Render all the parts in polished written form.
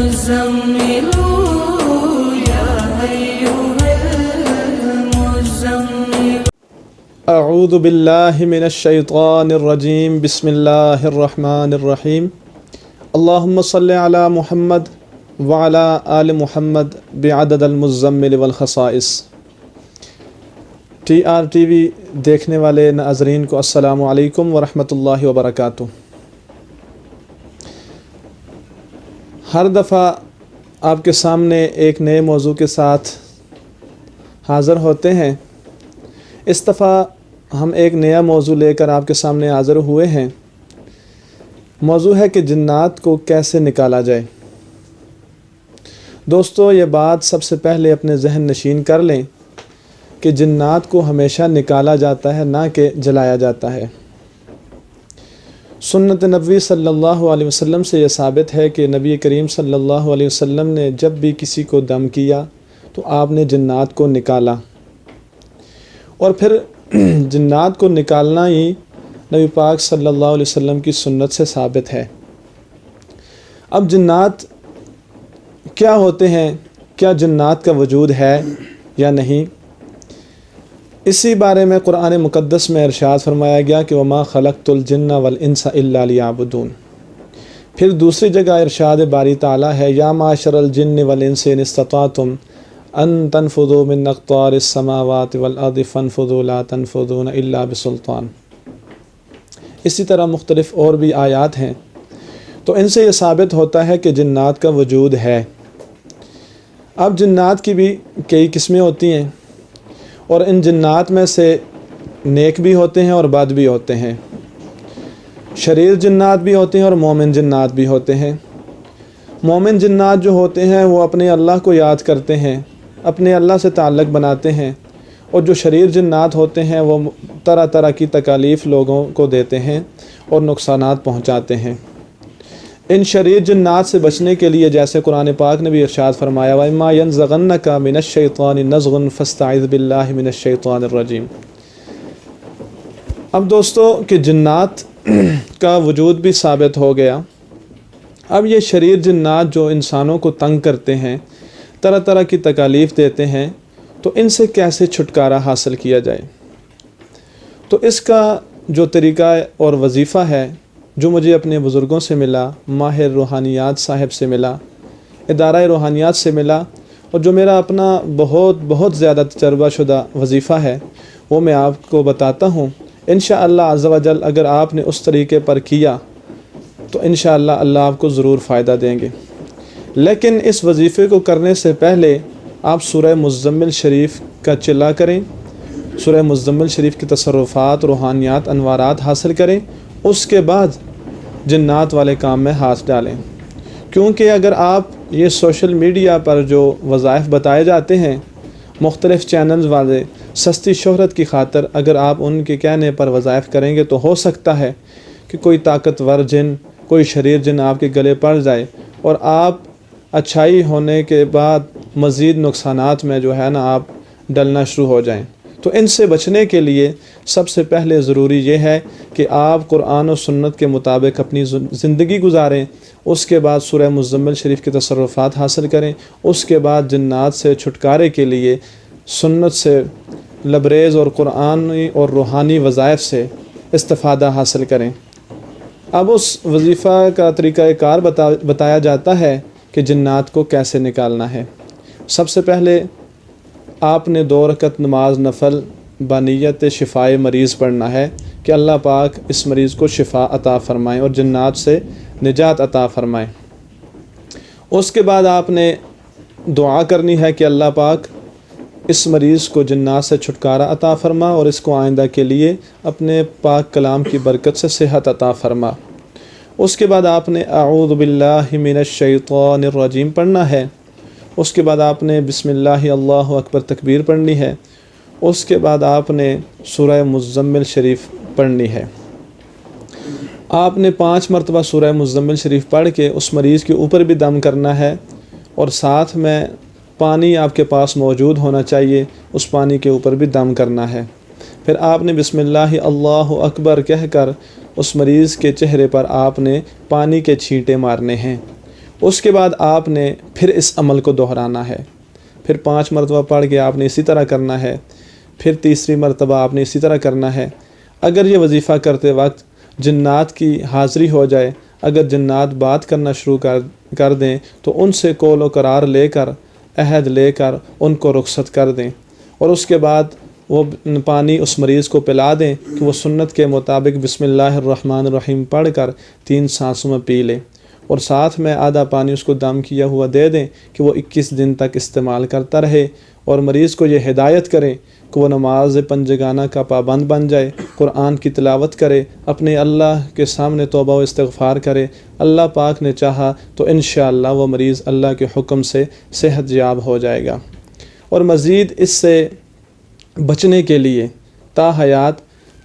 المزمل يا أيها المزمل اعوذ باللہ من الشیطان الرجیم بسم اللہ الرحمن الرحیم اللہم صلی علی محمد وعلی آل محمد بعدد المزمل والخصائص۔ ٹی آر ٹی وی دیکھنے والے ناظرین کو السلام علیکم ورحمۃ اللہ وبرکاتہ۔ ہر دفعہ آپ کے سامنے ایک نئے موضوع کے ساتھ حاضر ہوتے ہیں۔ اس دفعہ ہم ایک نیا موضوع لے کر آپ کے سامنے حاضر ہوئے ہیں۔ موضوع ہے کہ جنات کو کیسے نکالا جائے۔ دوستو، یہ بات سب سے پہلے اپنے ذہن نشین کر لیں کہ جنات کو ہمیشہ نکالا جاتا ہے، نہ کہ جلایا جاتا ہے۔ سنت نبوی صلی اللہ علیہ وسلم سے یہ ثابت ہے کہ نبی کریم صلی اللہ علیہ وسلم نے جب بھی کسی کو دم کیا تو آپ نے جنات کو نکالا، اور پھر جنات کو نکالنا ہی نبی پاک صلی اللہ علیہ وسلم کی سنت سے ثابت ہے۔ اب جنات کیا ہوتے ہیں؟ کیا جنات کا وجود ہے یا نہیں؟ اسی بارے میں قرآن مقدس میں ارشاد فرمایا گیا کہ وما خلقت الجن والانس الا لیعبدون۔ پھر دوسری جگہ ارشاد باری تعالیٰ ہے یا معشر الجن والانس ان استطعتم ان تنفذوا من اقطار السماوات والارض فانفذوا لا تنفذون الا بسلطان۔ اسی طرح مختلف اور بھی آیات ہیں۔ تو ان سے یہ ثابت ہوتا ہے کہ جنات کا وجود ہے۔ اب جنات کی بھی کئی قسمیں ہوتی ہیں، اور ان جنات میں سے نیک بھی ہوتے ہیں اور بد بھی ہوتے ہیں۔ شریر جنات بھی ہوتے ہیں اور مومن جنات بھی ہوتے ہیں۔ مومن جنات جو ہوتے ہیں وہ اپنے اللہ کو یاد کرتے ہیں، اپنے اللہ سے تعلق بناتے ہیں، اور جو شریر جنات ہوتے ہیں وہ طرح طرح کی تکالیف لوگوں کو دیتے ہیں اور نقصانات پہنچاتے ہیں۔ ان شریر جنات سے بچنے کے لیے جیسے قرآن پاک نے بھی ارشاد فرمایا وَإِمَّا يَنزَغَنَّكَ مِنَ الشَّيْطَانِ نَزْغٌ فَاسْتَعِذْ بِاللَّهِ مِنَ الشَّيْطَانِ الرَّجِيمِ۔ اب دوستو کہ جنات کا وجود بھی ثابت ہو گیا۔ اب یہ شریر جنات جو انسانوں کو تنگ کرتے ہیں، طرح طرح کی تکالیف دیتے ہیں، تو ان سے کیسے چھٹکارا حاصل کیا جائے؟ تو اس کا جو طریقہ اور وظیفہ ہے جو مجھے اپنے بزرگوں سے ملا، ماہر روحانیات صاحب سے ملا، ادارہ روحانیات سے ملا، اور جو میرا اپنا بہت زیادہ تجربہ شدہ وظیفہ ہے، وہ میں آپ کو بتاتا ہوں۔ انشاءاللہ عز و جل اگر آپ نے اس طریقے پر کیا تو انشاءاللہ اللہ آپ کو ضرور فائدہ دیں گے۔ لیکن اس وظیفے کو کرنے سے پہلے آپ سورہ مزمل شریف کا چلا کریں، سورہ مزمل شریف کی تصرفات، روحانیات، انوارات حاصل کریں، اس کے بعد جنات والے کام میں ہاتھ ڈالیں۔ کیونکہ اگر آپ یہ سوشل میڈیا پر جو وظائف بتائے جاتے ہیں مختلف چینلز والے، سستی شہرت کی خاطر اگر آپ ان کے کہنے پر وظائف کریں گے تو ہو سکتا ہے کہ کوئی طاقتور جن، کوئی شریر جن آپ کے گلے پڑ جائے، اور آپ اچھائی ہونے کے بعد مزید نقصانات میں جو ہے نا آپ ڈلنا شروع ہو جائیں۔ تو ان سے بچنے کے لیے سب سے پہلے ضروری یہ ہے کہ آپ قرآن و سنت کے مطابق اپنی زندگی گزاریں، اس کے بعد سورہ مزمل شریف کے تصرفات حاصل کریں، اس کے بعد جنات سے چھٹکارے کے لیے سنت سے لبریز اور قرآنی اور روحانی وظائف سے استفادہ حاصل کریں۔ اب اس وظیفہ کا طریقہ کار بتایا جاتا ہے کہ جنات کو کیسے نکالنا ہے۔ سب سے پہلے آپ نے 2 رکعت نماز نفل بنیت شفائے مریض پڑھنا ہے کہ اللہ پاک اس مریض کو شفا عطا فرمائیں اور جنات سے نجات عطا فرمائیں۔ اس کے بعد آپ نے دعا کرنی ہے کہ اللہ پاک اس مریض کو جنات سے چھٹکارا عطا فرما اور اس کو آئندہ کے لیے اپنے پاک کلام کی برکت سے صحت عطا فرما۔ اس کے بعد آپ نے اعوذ باللہ من الشیطان الرجیم پڑھنا ہے۔ اس کے بعد آپ نے بسم اللہ اللہ اکبر تکبیر پڑھنی ہے۔ اس کے بعد آپ نے سورہ مزمل شریف پڑھنی ہے۔ آپ نے 5 مرتبہ سورہ مزمل شریف پڑھ کے اس مریض کے اوپر بھی دم کرنا ہے، اور ساتھ میں پانی آپ کے پاس موجود ہونا چاہیے، اس پانی کے اوپر بھی دم کرنا ہے۔ پھر آپ نے بسم اللہ اللہ اکبر کہہ کر اس مریض کے چہرے پر آپ نے پانی کے چھینٹے مارنے ہیں۔ اس کے بعد آپ نے پھر اس عمل کو دہرانا ہے، پھر 5 مرتبہ پڑھ کے آپ نے اسی طرح کرنا ہے، پھر تیسری مرتبہ آپ نے اسی طرح کرنا ہے۔ اگر یہ وظیفہ کرتے وقت جنات کی حاضری ہو جائے، اگر جنات بات کرنا شروع کر دیں تو ان سے قول و قرار لے کر، عہد لے کر ان کو رخصت کر دیں، اور اس کے بعد وہ پانی اس مریض کو پلا دیں کہ وہ سنت کے مطابق بسم اللہ الرحمن الرحیم پڑھ کر 3 سانسوں میں پی لے، اور ساتھ میں آدھا پانی اس کو دم کیا ہوا دے دیں کہ وہ 21 دن تک استعمال کرتا رہے، اور مریض کو یہ ہدایت کریں کہ وہ نماز پنجگانہ کا پابند بن جائے، قرآن کی تلاوت کرے، اپنے اللہ کے سامنے توبہ و استغفار کرے۔ اللہ پاک نے چاہا تو انشاءاللہ وہ مریض اللہ کے حکم سے صحت یاب ہو جائے گا۔ اور مزید اس سے بچنے کے لیے تا حیات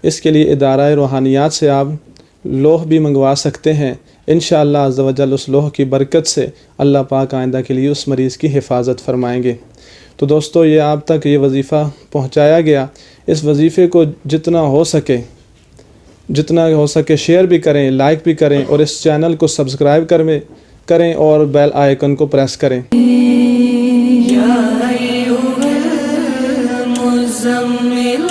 اس کے لیے ادارہ روحانیات سے آپ لوح بھی منگوا سکتے ہیں۔ انشاءاللہ عز و جل اس لوح کی برکت سے اللہ پاک آئندہ کے لیے اس مریض کی حفاظت فرمائیں گے۔ تو دوستو، یہ آپ تک یہ وظیفہ پہنچایا گیا۔ اس وظیفے کو جتنا ہو سکے شیئر بھی کریں، لائک بھی کریں، اور اس چینل کو سبسکرائب کریں اور بیل آئیکن کو پریس کریں۔ يا أيها المزمل